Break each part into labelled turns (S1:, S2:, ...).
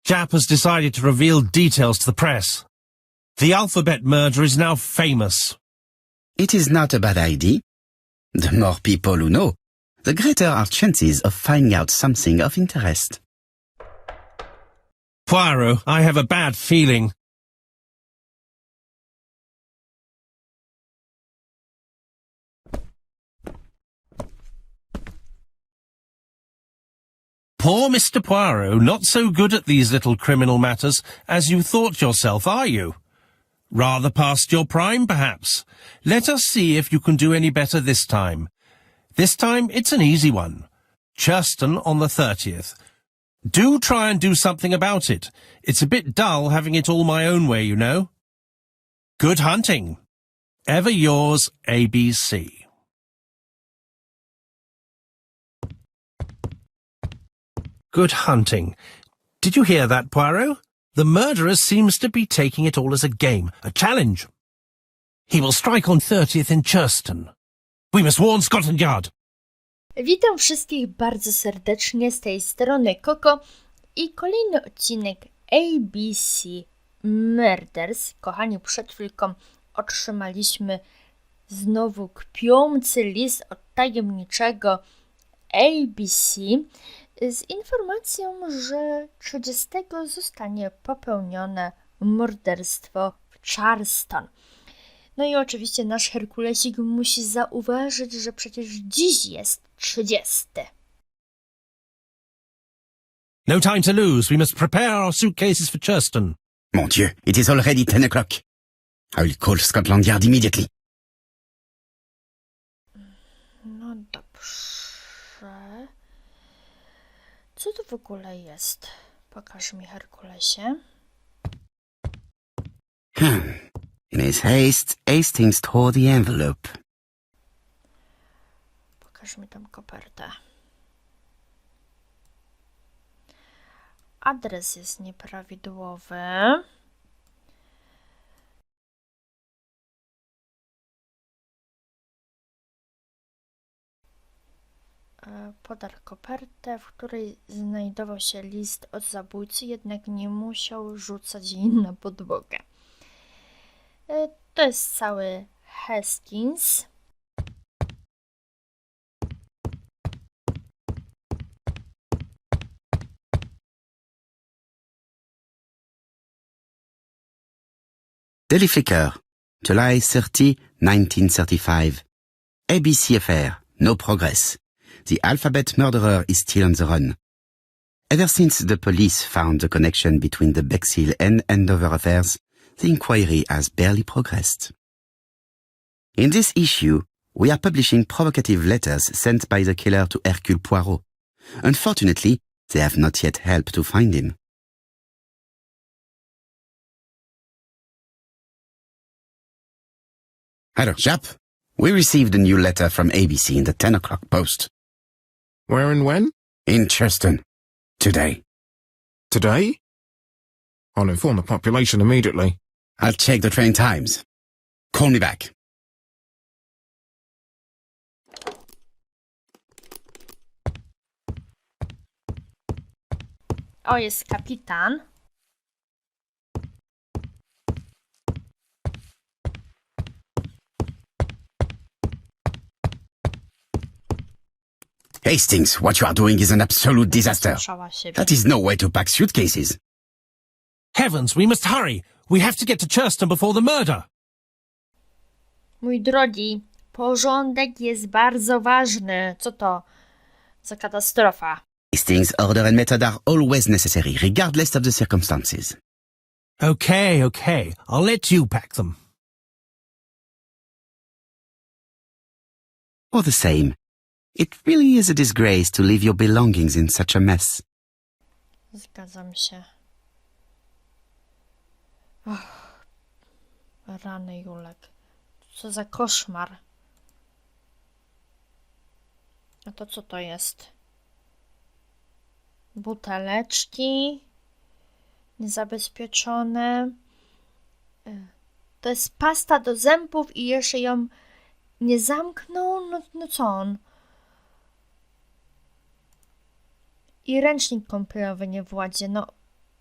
S1: Jap has decided to reveal details to the press. The alphabet murder is now famous.
S2: It is not a bad idea. The more people who know, the greater our chances of finding out something of interest.
S1: Poirot, I have a bad feeling. Poor Mr. Poirot, not so good at these little criminal matters as you thought yourself, are you? Rather past your prime, perhaps. Let us see if you can do any better this time. This time, it's an easy one. Churston on the 30th. Do try and do something about it. It's a bit dull having it all my own way, you know. Good hunting. Ever yours, A.B.C. Good hunting. Did you hear that, Poirot? The murderer seems to be taking it all as a game, a challenge. He will strike on 30th in Churston. We must warn Scotland Yard.
S3: Witam wszystkich bardzo serdecznie z tej strony Koko i kolejny odcinek A.B.C. Murders. Kochani, przed chwilką otrzymaliśmy znowu kpiący list od tajemniczego A.B.C. z informacją, że 30 zostanie popełnione morderstwo w Churston. No i oczywiście nasz Herkulesik musi zauważyć, że przecież dziś jest 30.
S1: No time to lose. We must prepare our suitcases for Churston.
S2: Mon Dieu, it is already 10 o'clock. I will call Scotland Yard immediately.
S3: No dobrze. Co to w ogóle jest? Pokaż mi, Herkulesie.
S2: In his haste, Hastings tore the envelope.
S3: Pokaż mi tam kopertę. Adres jest nieprawidłowy. Podarł kopertę, w której znajdował się list od zabójcy, jednak nie musiał rzucać jej na podłogę. To jest cały Hastings.
S2: Daily Flicker, July 30, 1935. A.B.C. affair, no progress. The alphabet murderer is still on the run. Ever since the police found the connection between the Bexhill and Andover affairs, the inquiry has barely progressed. In this issue, we are publishing provocative letters sent by the killer to Hercules Poirot. Unfortunately, they have not yet helped to find him. Hello, chap. We received a new letter from A.B.C. in the 10 o'clock post.
S4: Where and when?
S2: In Churston. Today.
S4: Today? I'll inform the population immediately.
S2: I'll check the train times. Call me back.
S3: O, jest kapitan.
S2: Hastings, what you are doing is an absolute disaster.
S3: Słyszała siebie.
S2: That is no way to pack suitcases.
S1: Heavens, we must hurry. We have to get to Churston before the murder.
S3: Mój drogi, porządek jest bardzo ważny. Co to za katastrofa?
S2: Hastings, order and method are always necessary, regardless of the circumstances.
S1: Okay. I'll let you pack them.
S2: All the same, it really is a disgrace to leave your belongings in such a mess.
S3: Zgadzam się. Rany Julek. Co za koszmar. A to co to jest? Buteleczki niezabezpieczone. To jest pasta do zębów i jeszcze ją nie zamknął? No co on? I ręcznik kąpielowy nie w ładzie. No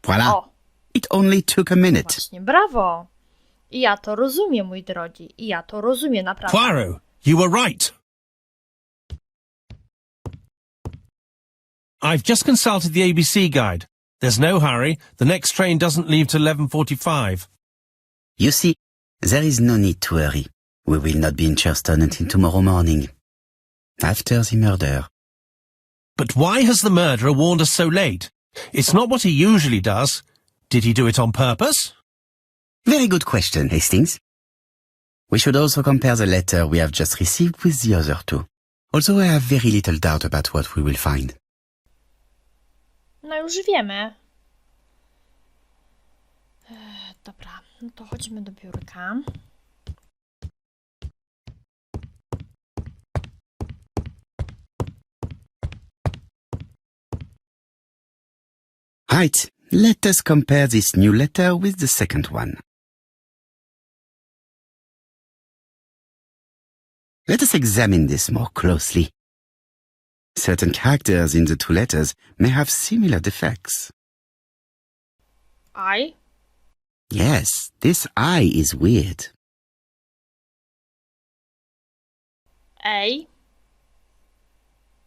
S2: Voilà.
S3: O,
S2: It only took a minute.
S3: właśnie, brawo. I ja to rozumiem, mój drogi. I ja to rozumiem, naprawdę.
S1: Poirot, you were right. I've just consulted the A.B.C. guide. There's no hurry. The next train doesn't leave till 11:45.
S2: You see, there is no need to hurry. We will not be in Churston until tomorrow morning. After the murder.
S1: But why has the murderer warned us so late? It's not what he usually does. Did he do it on purpose?
S2: Very good question, Hastings. We should also compare the letter we have just received with the other two. Although I have very little doubt about what we will find.
S3: No już wiemy. Dobra, no to chodźmy do biurka.
S2: Right, let us compare this new letter with the second one. Let us examine this more closely. Certain characters in the two letters may have similar defects.
S3: I?
S2: Yes, this I is weird.
S3: A?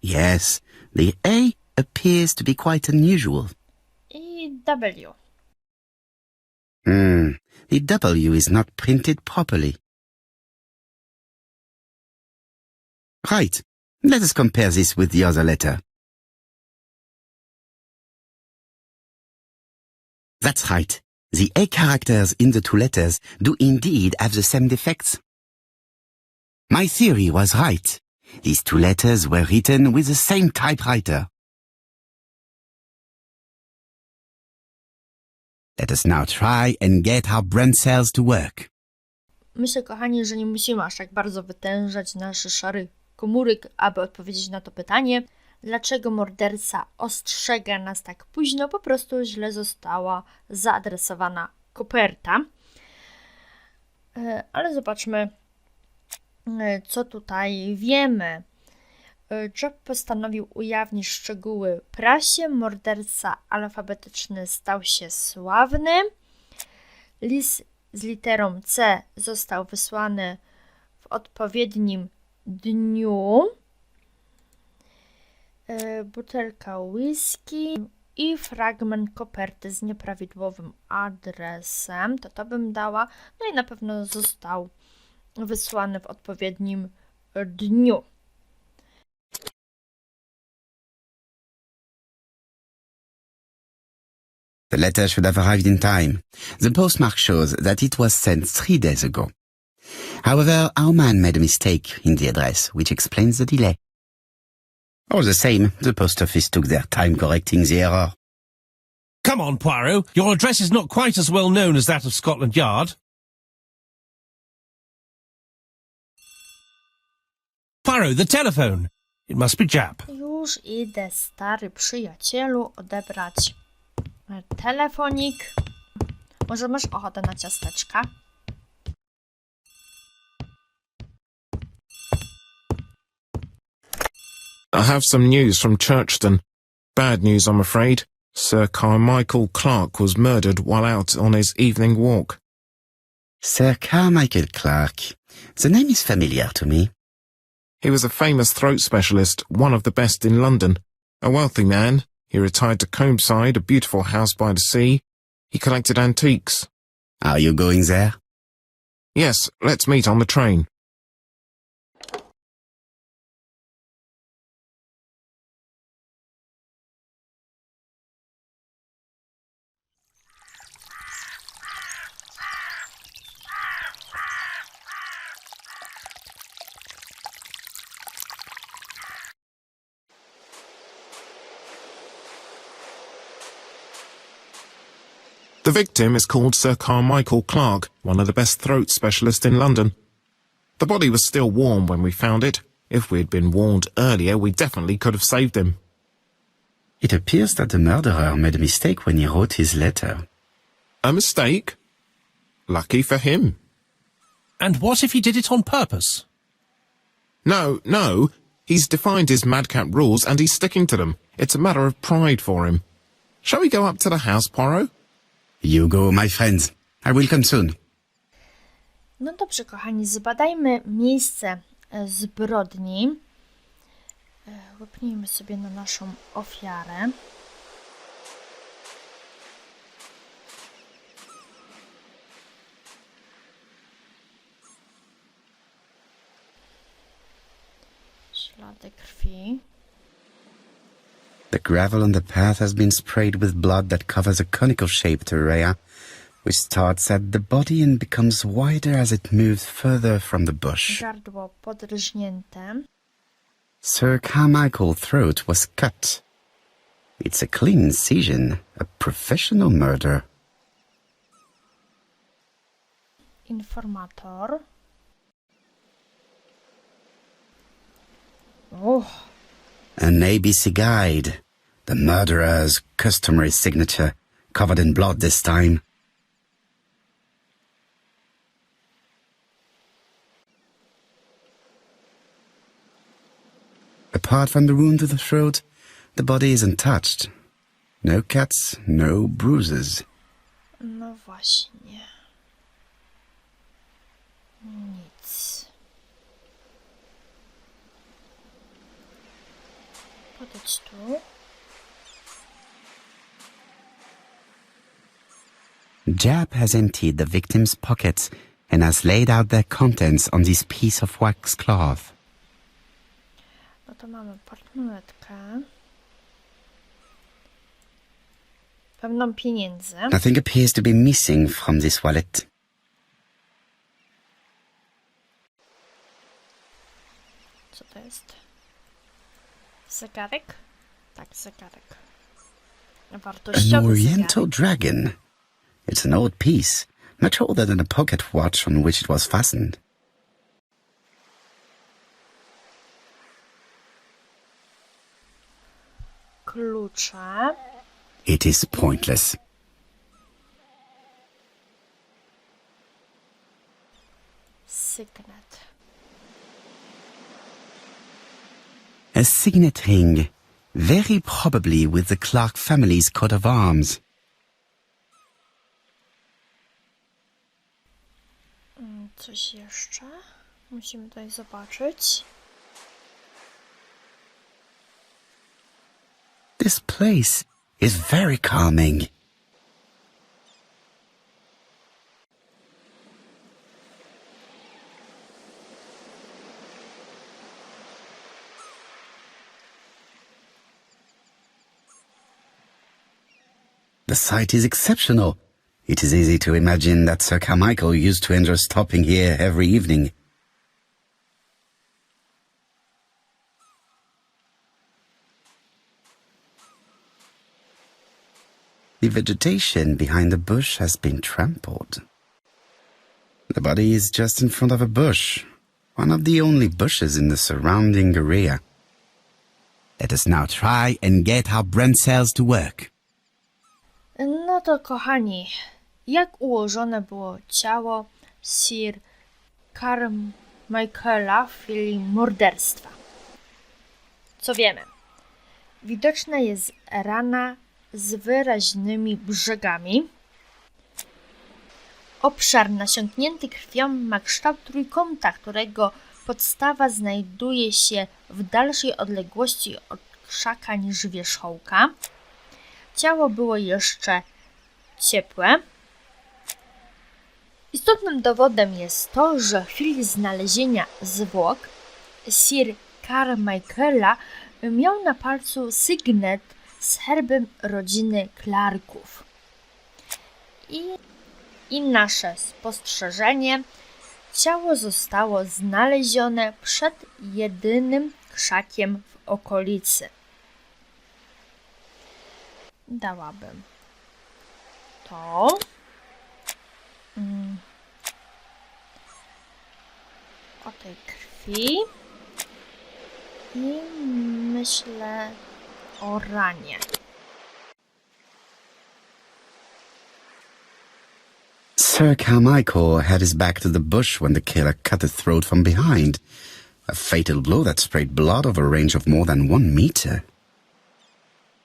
S2: Yes, the A appears to be quite unusual.
S3: I W.
S2: The W is not printed properly. Right, let us compare this with the other letter. That's right. The A characters in the two letters do indeed have the same defects. My theory was right. These two letters were written with the same typewriter. Let us now try and get our brain cells to work.
S3: Myślę, kochani, że nie musimy aż tak bardzo wytężać naszych szarych komórek, aby odpowiedzieć na to pytanie. Dlaczego morderca ostrzega nas tak późno? Po prostu źle została zaadresowana koperta. Ale zobaczmy, co tutaj wiemy. Job postanowił ujawnić szczegóły prasie. Morderca alfabetyczny stał się sławny. List z literą C został wysłany w odpowiednim dniu. Butelka whisky i fragment koperty z nieprawidłowym adresem. To bym dała. No i na pewno został wysłany w odpowiednim dniu.
S2: The letter should have arrived in time. The postmark shows that it was sent 3 days ago. However, our man made a mistake in the address, which explains the delay. All the same, the post office took their time correcting the error.
S1: Come on, Poirot. Your address is not quite as well known as that of Scotland Yard. Poirot, the telephone. It must be Jap.
S3: Już idę, stary przyjacielu, odebrać telefonik. Może masz ochotę na ciasteczka?
S4: I have some news from Churston. Bad news, I'm afraid. Sir Carmichael Clark was murdered while out on his evening walk.
S2: Sir Carmichael Clark. The name is familiar to me.
S4: He was a famous throat specialist, one of the best in London. A wealthy man, he retired to Combside, a beautiful house by the sea. He collected antiques.
S2: Are you going there?
S4: Yes, let's meet on the train. The victim is called Sir Carmichael Clark, one of the best throat specialists in London. The body was still warm when we found it. If we'd been warned earlier, we definitely could have saved him.
S2: It appears that the murderer made a mistake when he wrote his letter.
S4: A mistake? Lucky for him.
S1: And what if he did it on purpose?
S4: No. He's defined his madcap rules and he's sticking to them. It's a matter of pride for him. Shall we go up to the house, Poirot?
S2: You go, my friends. I will come soon.
S3: No dobrze, kochani, zbadajmy miejsce zbrodni. Łapnijmy sobie na naszą ofiarę. Ślady krwi.
S2: The gravel on the path has been sprayed with blood that covers a conical-shaped area, which starts at the body and becomes wider as it moves further from the bush.
S3: Gardło podrżnięte.
S2: Sir Carmichael's throat was cut. It's a clean incision, a professional murder.
S3: Informator.
S2: An A.B.C. guide. The murderer's customary signature, covered in blood this time. Apart from the wound to the throat, the body is untouched. No cuts, no bruises.
S3: No właśnie. Nic. Podejdź tu.
S2: Jap has emptied the victim's pockets and has laid out their contents on this piece of waxcloth.
S3: No to mamy portmonetkę. Pełną pieniędzy.
S2: Nothing appears to be missing from this wallet.
S3: Co to jest? Zegarek? Tak, zegarek.
S2: An
S3: Wartościowy
S2: oriental
S3: zegarek.
S2: dragon. It's an old piece, much older than the pocket watch on which it was fastened.
S3: Klucze.
S2: It is pointless.
S3: Sygnet.
S2: A signet ring, very probably with the Clark family's coat of arms.
S3: Coś jeszcze? Musimy tutaj zobaczyć.
S2: This place is very calming. The sight is exceptional. It is easy to imagine that Sir Carmichael used to enjoy stopping here every evening. The vegetation behind the bush has been trampled. The body is just in front of a bush, one of the only bushes in the surrounding area. Let us now try and get our brain cells to work.
S3: No to kochani, jak ułożone było ciało Sir Carmichaela w chwili morderstwa? Co wiemy? Widoczna jest rana z wyraźnymi brzegami. Obszar nasiąknięty krwią ma kształt trójkąta, którego podstawa znajduje się w dalszej odległości od krzaka niż wierzchołka. Ciało było jeszcze ciepłe. Istotnym dowodem jest to, że w chwili znalezienia zwłok Sir Carmichaela miał na palcu sygnet z herbem rodziny Clarków. I nasze spostrzeżenie: ciało zostało znalezione przed jedynym krzakiem w okolicy. Dałabym to. O tej krwi. I myślę o ranie.
S2: Sir Carmichael had his back to the bush when the killer cut his throat from behind. A fatal blow that sprayed blood over a range of more than 1 meter.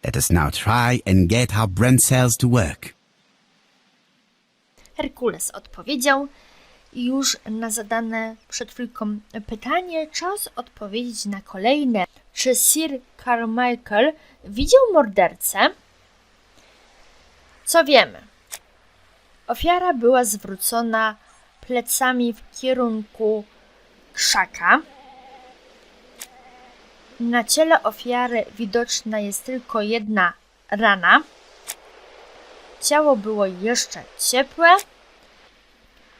S2: Let us now try and get our brain cells to work.
S3: Herkules odpowiedział i już na zadane przed chwilką pytanie czas odpowiedzieć na kolejne. Czy Sir Carmichael widział mordercę? Co wiemy? Ofiara była zwrócona plecami w kierunku krzaka. Na ciele ofiary widoczna jest tylko jedna rana. Ciało było jeszcze ciepłe.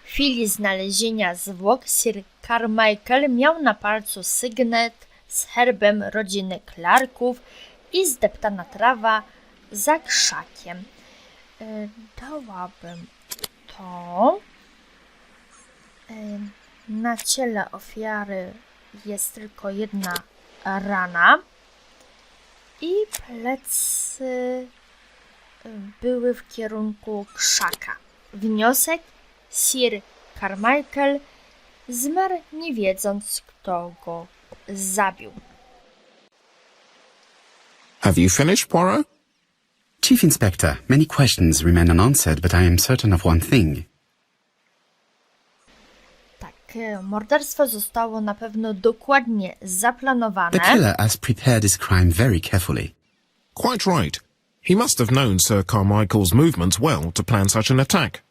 S3: W chwili znalezienia zwłok Sir Carmichael miał na palcu sygnet z herbem rodziny Clarków i zdeptana trawa za krzakiem. Dałabym to. Na ciele ofiary jest tylko jedna rana i plecy były w kierunku krzaka. Wniosek: Sir Carmichael zmarł nie wiedząc, kto go zabił.
S4: Have you finished, Poirot?
S2: Chief Inspector, many questions remain unanswered, but I am certain of one thing.
S3: Tak, morderstwo zostało na pewno dokładnie zaplanowane.
S2: The killer has prepared his crime very carefully.
S4: Quite right. He must have known Sir Carmichael's movements well to plan such an attack.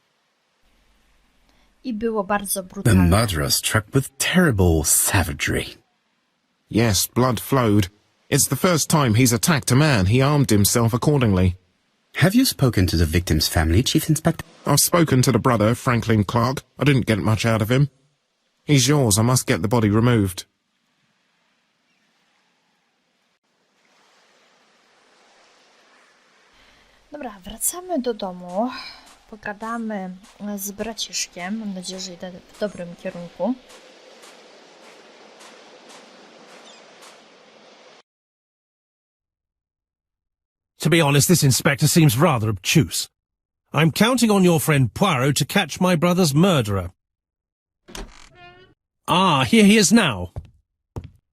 S3: I było bardzo
S2: The
S3: brutalne.
S2: murderer struck with terrible savagery.
S4: Yes, blood flowed. It's the first time he's attacked a man. He armed himself accordingly.
S2: Have you spoken to the victim's family, Chief Inspector?
S4: I've spoken to the brother, Franklin Clark. I didn't get much out of him. He's yours. I must get the body removed.
S3: Dobra, wracamy do domu. Pogadamy z braciszkiem. Mam nadzieję, że idę w dobrym kierunku.
S1: To be honest, this inspector seems rather obtuse. I'm counting on your friend Poirot to catch my brother's murderer. Ah, here he is now.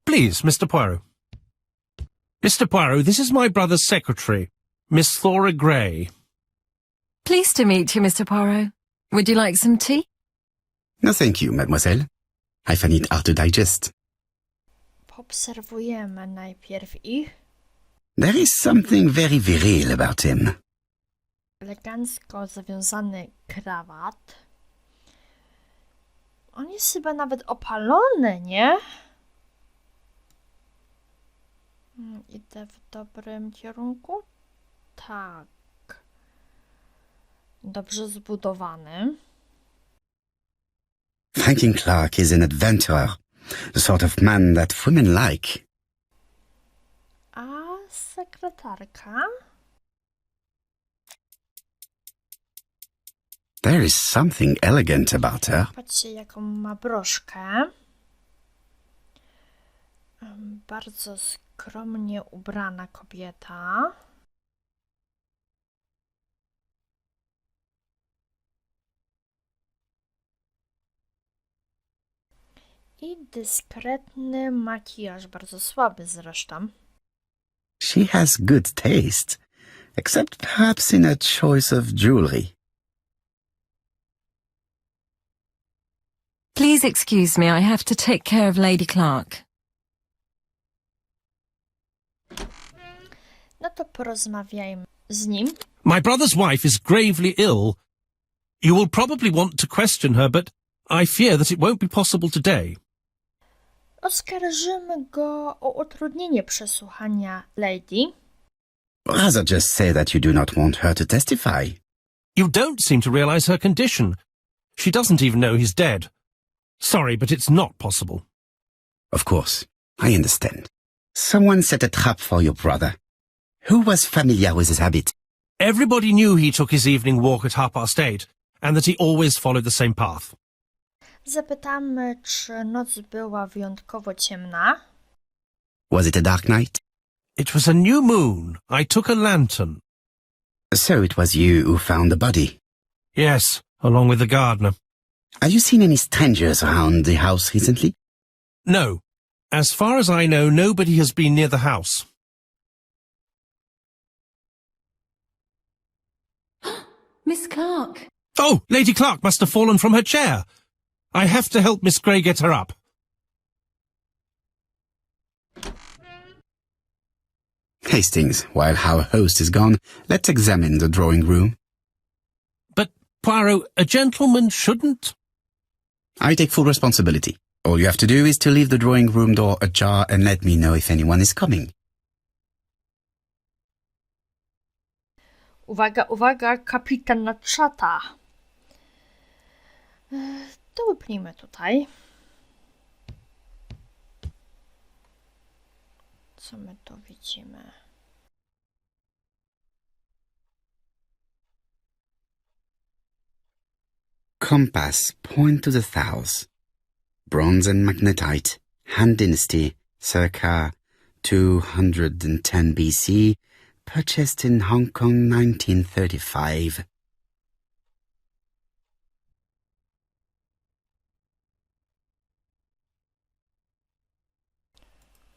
S1: Please, Mr. Poirot. Mr. Poirot, this is my brother's secretary, Miss Thora Gray.
S5: Pleased to meet you, Mr. Poirot. Would you like some tea?
S2: No, thank you, mademoiselle. I find it hard to digest.
S3: Poobserwujemy najpierw ich.
S2: There is something very viril about him.
S3: Elegancko zawiązany krawat. On jest chyba nawet opalony, nie? Idę w dobrym kierunku? Tak. Dobrze zbudowany.
S2: Franklin Clark is an adventurer, the sort of man that women like.
S3: A sekretarka?
S2: There is something elegant about her.
S3: Patrzcie, jaką ma broszkę. Bardzo skromnie ubrana kobieta. I dyskretny makijaż, bardzo słaby zresztą.
S2: She has good taste, except perhaps in her choice of jewelry.
S5: Please excuse me, I have to take care of Lady Clark.
S3: No to porozmawiajmy z nim.
S1: My brother's wife is gravely ill. You will probably want to question her, but I fear that it won't be possible today.
S3: Oskarżymy go o utrudnienie przesłuchania Lady.
S2: Rather just say that you do not want her to testify.
S1: You don't seem to realize her condition. She doesn't even know he's dead. Sorry, but it's not possible.
S2: Of course, I understand. Someone set a trap for your brother. Who was familiar with his habit?
S1: Everybody knew he took his evening walk at 8:30, and that he always followed the same path.
S3: Zapytamy, czy noc była wyjątkowo ciemna.
S2: Was it a dark night?
S1: It was a new moon. I took a lantern.
S2: So it was you who found the body.
S1: Yes, along with the gardener.
S2: Have you seen any strangers around the house recently?
S1: No. As far as I know, nobody has been near the house.
S5: Miss Clark.
S1: Oh, Lady Clark must have fallen from her chair. I have to help Miss Grey get her up.
S2: Hastings, while our host is gone, let's examine the drawing room.
S1: But, Poirot, a gentleman shouldn't...
S2: I take full responsibility. All you have to do is to leave the drawing room door ajar and let me know if anyone is coming.
S3: Uwaga, uwaga, kapitan nadszata. To wypnijmy tutaj. Co my tu widzimy?
S2: Compass, point to the south. Bronze and magnetite, Han Dynasty, circa 210 B.C., purchased in Hong Kong 1935.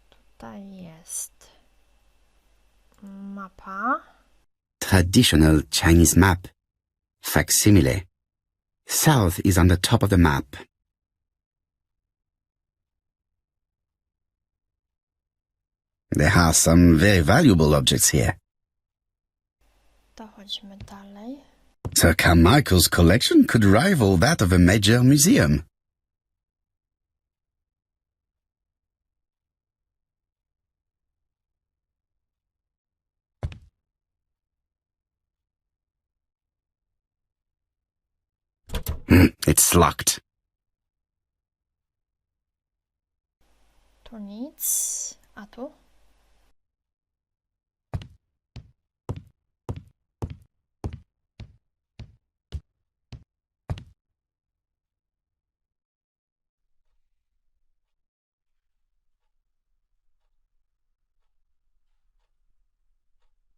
S3: Tutaj jest mapa.
S2: Traditional Chinese map. Facsimile. South is on the top of the map. There are some very valuable objects here.
S3: To chodźmy dalej.
S2: Sir Carmichael's collection could rival that of a major museum. It's locked.
S3: Tu nic. A tu?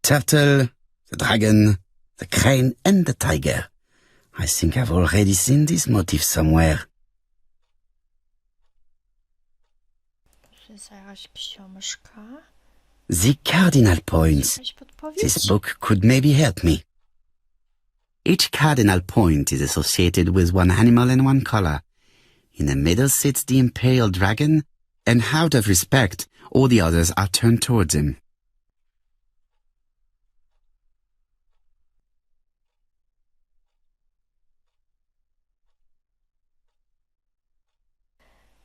S2: Turtle, the dragon, the crane and the tiger. I think I've already seen this motif somewhere.
S3: Tu jest jakaś książka.
S2: The cardinal points.
S3: Jakaś podpowiedź?
S2: This book could maybe help me. Each cardinal point is associated with one animal and one color. In the middle sits the imperial dragon, and out of respect, all the others are turned towards him.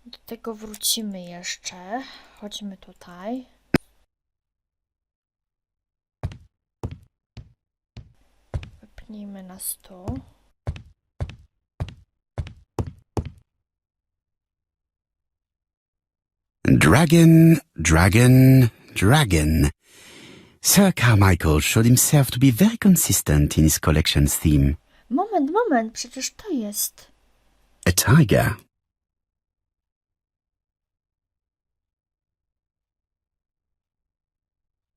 S3: Do tego wrócimy jeszcze. Chodźmy tutaj. Wypnijmy na stół.
S2: Dragon, dragon, dragon. Sir Carmichael showed himself to be very consistent in his collection's theme.
S3: Moment, przecież to jest.
S2: A tiger.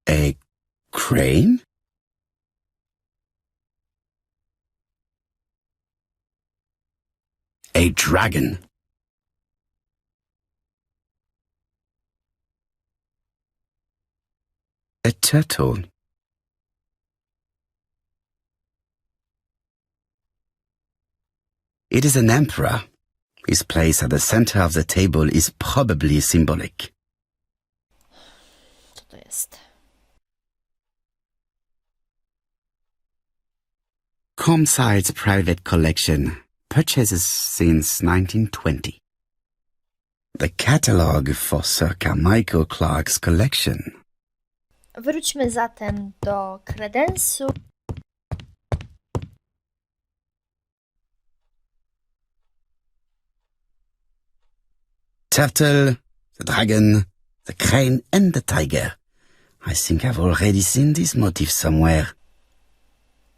S2: A crane? A dragon. A turtle. It is an emperor. His place at the center of the table is probably symbolic.
S3: Co to jest?
S2: Comside's private collection, purchases since 1920. The catalogue for Sir Carmichael Clark's collection.
S3: Wróćmy zatem do kredensu.
S2: Turtle, the dragon, the crane and the tiger. I think I've already seen this motif somewhere.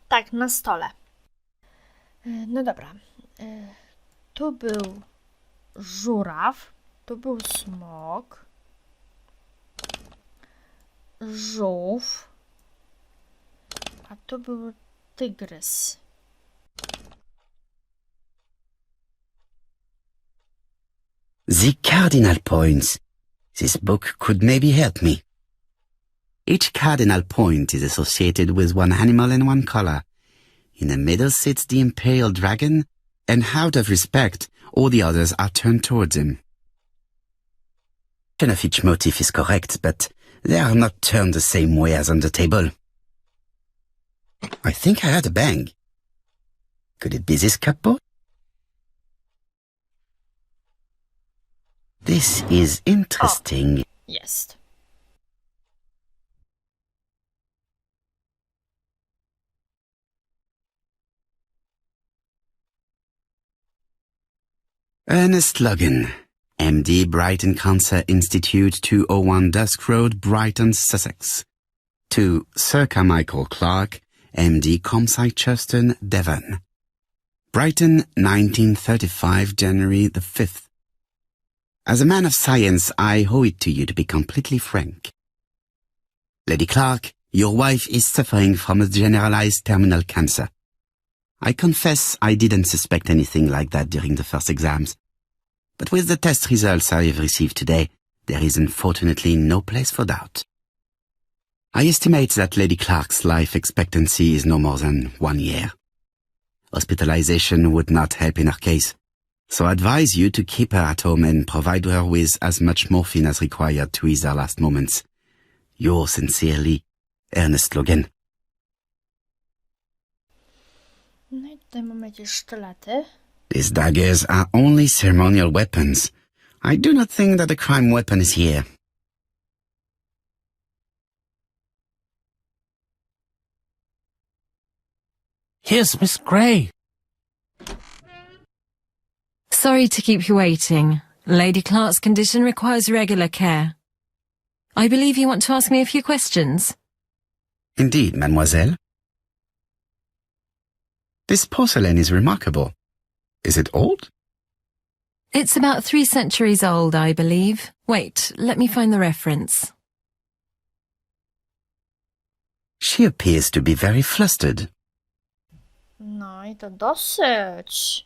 S3: Tak, na stole. No dobra. Tu był żuraw, tu był smok, żółw, a tu był tygrys.
S2: The cardinal points. This book could maybe help me. Each cardinal point is associated with one animal and one color. In the middle sits the imperial dragon, and out of respect, all the others are turned towards him. Of each motif is correct, but they are not turned the same way as on the table. I think I heard a bang. Could it be this cupboard? This is interesting.
S3: Jest.
S2: Ernest Logan, MD, Brighton Cancer Institute, 201 Dusk Road, Brighton, Sussex. To Sir Carmichael Clark, MD, Comsite Churston, Devon. Brighton, 1935, January the 5th. As a man of science, I owe it to you to be completely frank. Lady Clark, your wife is suffering from a generalized terminal cancer. I confess I didn't suspect anything like that during the first exams. But with the test results I have received today, there is unfortunately no place for doubt. I estimate that Lady Clark's life expectancy is no more than 1 year. Hospitalization would not help in her case, so I advise you to keep her at home and provide her with as much morphine as required to ease her last moments. Yours sincerely, Ernest Logan.
S3: No i tutaj mamy jakieś sztylety.
S2: These daggers are only ceremonial weapons. I do not think that the crime weapon is here.
S1: Here's Miss Gray.
S5: Sorry to keep you waiting. Lady Clark's condition requires regular care. I believe you want to ask me a few questions.
S2: Indeed, mademoiselle. This porcelain is remarkable. Is it old?
S5: It's about 3 centuries old, I believe. Wait, let me find the reference.
S2: She appears to be very flustered.
S3: No i to dosyć.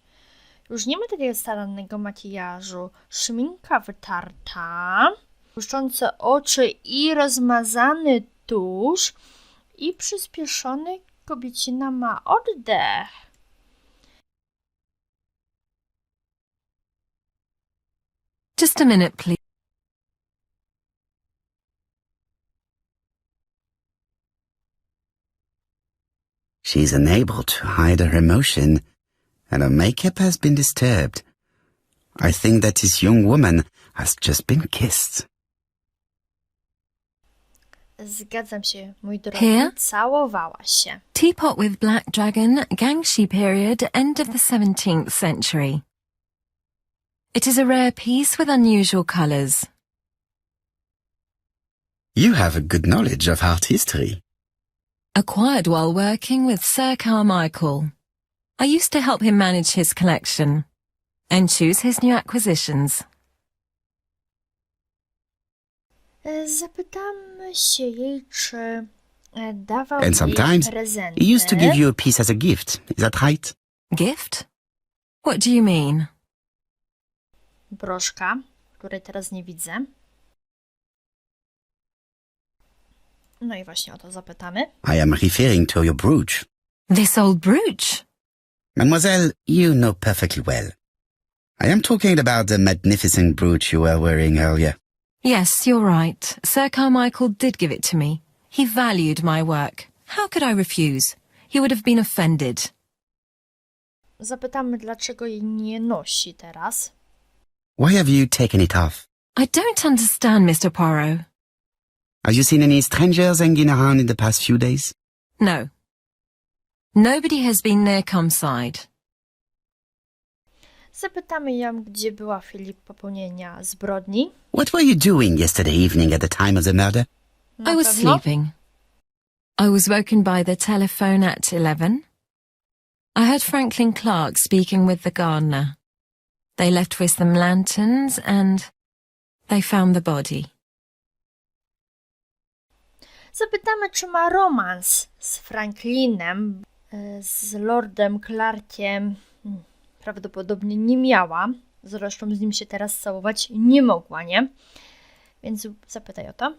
S3: Już nie ma takiego starannego makijażu. Szminka wytarta, błyszczące oczy i rozmazany tusz i przyspieszony kobiecina ma oddech.
S5: Just a minute, please.
S2: She's unable to hide her emotion, and her makeup has been disturbed. I think that this young woman has just been kissed.
S3: Zgadzam się, mój drogi.
S5: Here?
S3: Całowała się.
S5: Teapot with Black Dragon, Gangshi period, end of the 17th century. It is a rare piece with unusual colours.
S2: You have a good knowledge of art history.
S5: Acquired while working with Sir Carmichael. I used to help him manage his collection and choose his new acquisitions.
S3: Zapytamy się jej, czy dawał
S2: And
S3: jej
S2: sometimes
S3: prezenty.
S2: he used to give you a piece as a gift. Is that right?
S5: Gift? What do you mean?
S3: Broszka, której teraz nie widzę. No i właśnie o to zapytamy.
S2: I am referring to your brooch.
S5: This old brooch?
S2: Mademoiselle, you know perfectly well. I am talking about the magnificent brooch you were wearing earlier.
S5: Yes, you're right. Sir Carmichael did give it to me. He valued my work. How could I refuse? He would have been offended.
S3: Zapytamy, dlaczego jej nie nosi teraz.
S2: Why have you taken it off?
S5: I don't understand, Mr. Poirot.
S2: Have you seen any strangers hanging around in the past few days?
S5: No. Nobody has been near Comside.
S3: Zapytamy ją, gdzie była w chwili popełnienia zbrodni.
S2: What were you doing yesterday evening at the time of the murder?
S3: Na
S5: I was
S3: pewno.
S5: sleeping. I was woken by the telephone at 11. I heard Franklin Clark speaking with the gardener. They left with some lanterns and they found the body.
S3: Zapytamy, czy ma romans z Franklinem, z Lordem Clarkiem. Prawdopodobnie nie miała. Zresztą z nim się teraz całować nie mogła, nie? Więc zapytaj o to.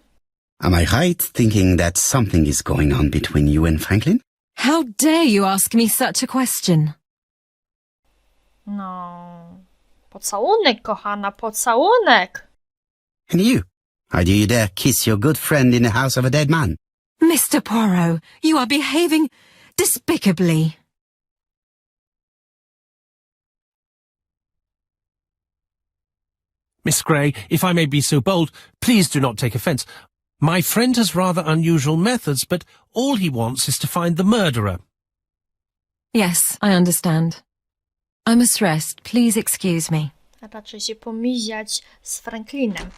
S2: Am I right thinking that something is going on between you and Franklin?
S5: How dare you ask me such a question?
S3: No, pocałunek, kochana, pocałunek.
S2: And you? How do you dare kiss your good friend in the house of a dead man?
S5: Mr. Poirot, you are behaving despicably.
S1: Miss Grey, if I may be so bold, please do not take offence. My friend has rather unusual methods, but all he wants is to find the murderer.
S5: Yes, I understand. I must rest. Please excuse me.
S3: Raczej się pomiziać z Franklinem.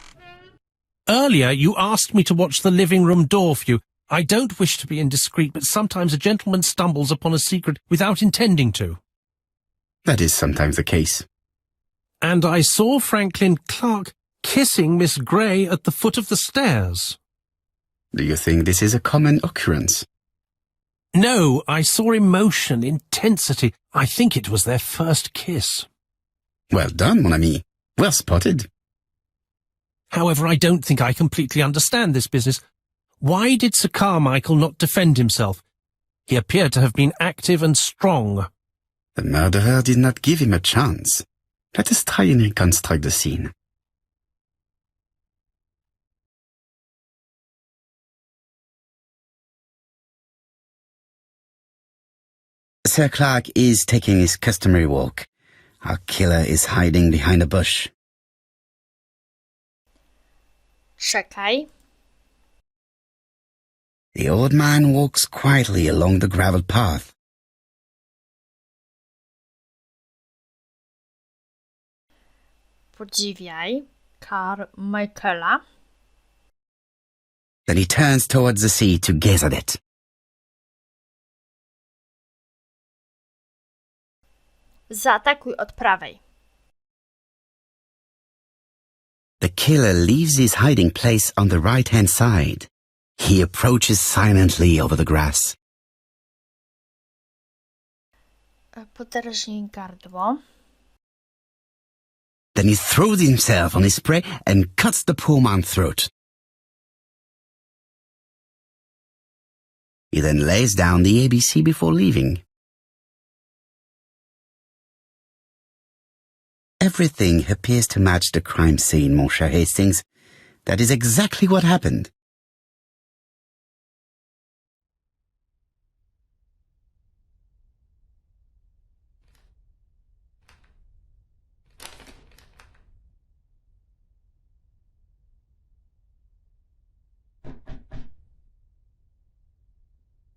S1: Earlier, you asked me to watch the living room door for you. I don't wish to be indiscreet, but sometimes a gentleman stumbles upon a secret without intending to.
S2: That is sometimes the case.
S1: And I saw Franklin Clark kissing Miss Grey at the foot of the stairs.
S2: Do you think this is a common occurrence?
S1: No, I saw emotion, intensity. I think it was their first kiss.
S2: Well done, mon ami. Well spotted.
S1: However, I don't think I completely understand this business. Why did Sir Carmichael not defend himself? He appeared to have been active and strong.
S2: The murderer did not give him a chance. Let us try and reconstruct the scene. Sir Clark is taking his customary walk. Our killer is hiding behind a bush.
S3: Czekaj.
S2: The old man walks quietly along the gravel path.
S3: Podziwiaj Carmichaela.
S2: Then he turns towards the sea to gaze at it.
S3: Zaatakuj od prawej.
S2: The killer leaves his hiding place on the right-hand side. He approaches silently over the grass.
S3: Poderżnij gardło.
S2: Then he throws himself on his prey and cuts the poor man's throat. He then lays down the A.B.C. before leaving. Everything appears to match the crime scene, mon cher Hastings. That is exactly what happened.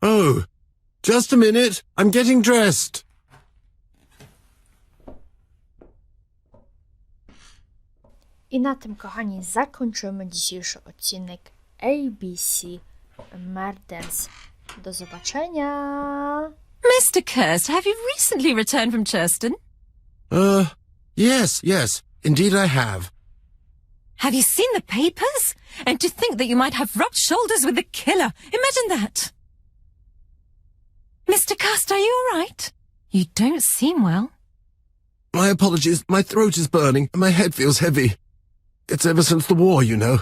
S6: Oh, just a minute. I'm getting dressed.
S3: I na tym, kochani, zakończymy dzisiejszy odcinek A.B.C. Morderstw. Do zobaczenia!
S5: Mr. Kirst, have you recently returned from Churston?
S6: Yes. Indeed I have.
S5: Have you seen the papers? And to think that you might have rubbed shoulders with the killer. Imagine that. Mr. Kirst, are you all right? You don't seem well.
S6: My apologies. My throat is burning and my head feels heavy. It's ever since the war, you know.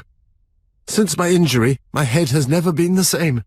S6: Since my injury, my head has never been the same.